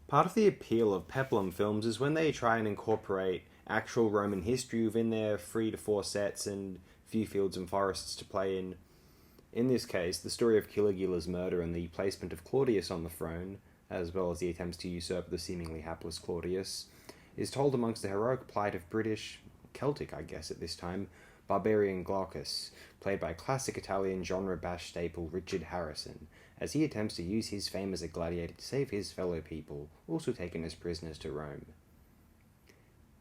Part of the appeal of peplum films is when they try and incorporate actual Roman history within their 3 to 4 sets and few fields and forests to play in. In this case, the story of Caligula's murder and the placement of Claudius on the throne, as well as the attempts to usurp the seemingly hapless Claudius, is told amongst the heroic plight of British, Celtic I guess at this time, barbarian Glaucus, played by classic Italian genre bash staple Richard Harrison, as he attempts to use his fame as a gladiator to save his fellow people, also taken as prisoners to Rome.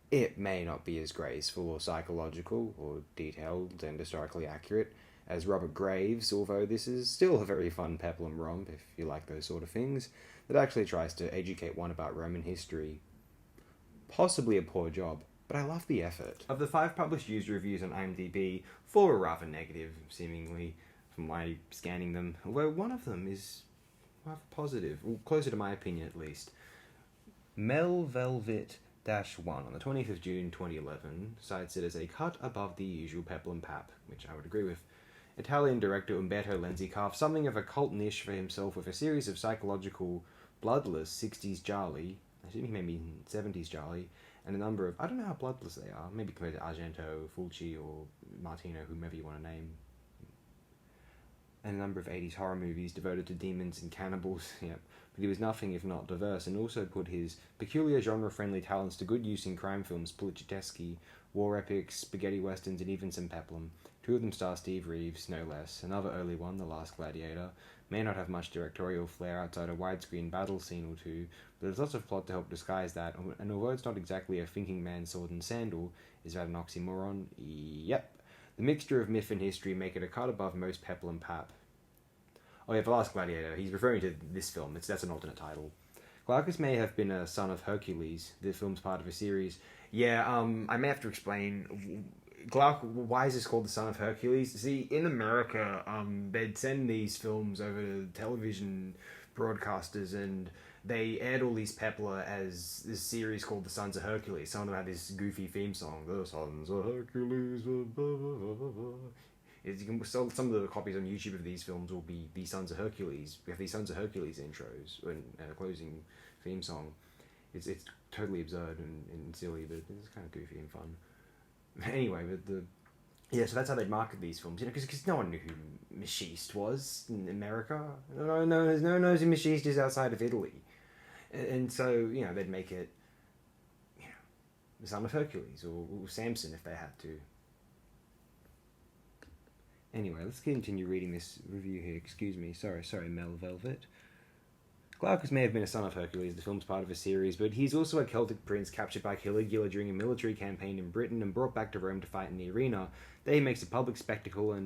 It may not be as graceful or psychological or detailed and historically accurate as Robert Graves, although this is still a very fun peplum romp, if you like those sort of things, that actually tries to educate one about Roman history. Possibly a poor job, but I love the effort. Of the 5 published user reviews on IMDb, 4 are rather negative, seemingly, from my scanning them, although one of them is rather positive, or closer to my opinion at least. Mel Velvet 1 on the 20th of June 2011 cites it as a cut above the usual peplum pap, which I would agree with. Italian director Umberto Lenzi carved something of a cult niche for himself with a series of psychological, bloodless 60s gialli, I assume he may mean 70s gialli, and a number of, I don't know how bloodless they are, maybe compared to Argento, Fulci, or Martino, whomever you want to name, and a number of 80s horror movies devoted to demons and cannibals, yep. But he was nothing if not diverse, and also put his peculiar genre-friendly talents to good use in crime films, polizieschi, war epics, spaghetti westerns, and even some peplum. 2 of them star Steve Reeves, no less. Another early one, The Last Gladiator, may not have much directorial flair outside a widescreen battle scene or two, but there's lots of plot to help disguise that, and although it's not exactly a thinking man's sword and sandal, is that an oxymoron? Yep. The mixture of myth and history make it a cut above most peplum pap. Oh yeah, The Last Gladiator, he's referring to this film, that's an alternate title. Glaucus may have been a son of Hercules, the film's part of a series. Yeah, I may have to explain... why is this called the son of Hercules? See, in America, they'd send these films over to television broadcasters, and they aired all these pepla as this series called The Sons of Hercules. Some of them had this goofy theme song, The Sons of Hercules, blah, blah, blah, blah. Some of the copies on YouTube of these films will be The Sons of Hercules. We have the Sons of Hercules intros and a closing theme song. It's totally absurd and silly, but it's kind of goofy and fun. Anyway, but so that's how they'd market these films, because no one knew who Machiste was in America. No one knows who Machiste is outside of Italy, and so they'd make it, the son of Hercules or Samson if they had to. Anyway, let's continue reading this review here. Excuse me, sorry, Mel Velvet. Glaucus may have been a son of Hercules, the film's part of a series, but he's also a Celtic prince captured by Caligula during a military campaign in Britain and brought back to Rome to fight in the arena. There he makes a public spectacle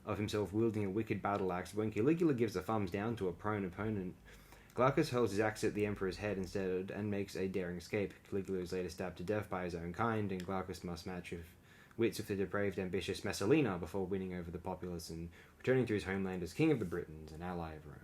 of himself wielding a wicked battle axe. When Caligula gives a thumbs down to a prone opponent, Glaucus hurls his axe at the emperor's head instead and makes a daring escape. Caligula is later stabbed to death by his own kind, and Glaucus must match wits with the depraved, ambitious Messalina before winning over the populace and returning to his homeland as king of the Britons, an ally of Rome.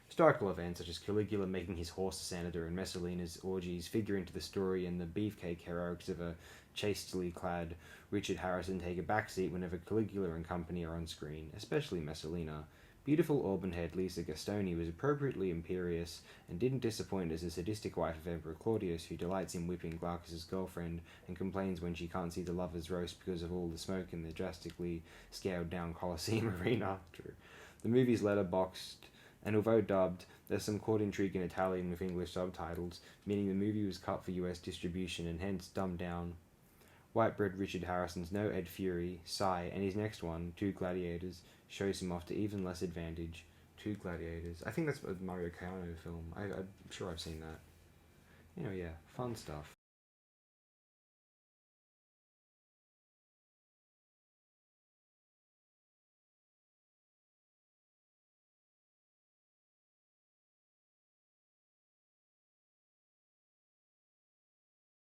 Historical events such as Caligula making his horse a senator and Messalina's orgies figure into the story, and the beefcake heroics of a chastely clad Richard Harrison take a backseat whenever Caligula and company are on screen, especially Messalina. Beautiful auburn-haired Lisa Gastoni was appropriately imperious and didn't disappoint as a sadistic wife of Emperor Claudius who delights in whipping Glaucus's girlfriend and complains when she can't see the lovers roast because of all the smoke in the drastically scaled-down Colosseum arena. True. The movie's letterboxed, and although dubbed, there's some court intrigue in Italian with English subtitles, meaning the movie was cut for US distribution and hence dumbed down. White-bread Richard Harrison's no Ed Fury, Sigh, and his next one, Two Gladiators, shows him off to even less advantage. Two Gladiators. I think that's a Mario Caano film. I'm sure I've seen that. Yeah, fun stuff.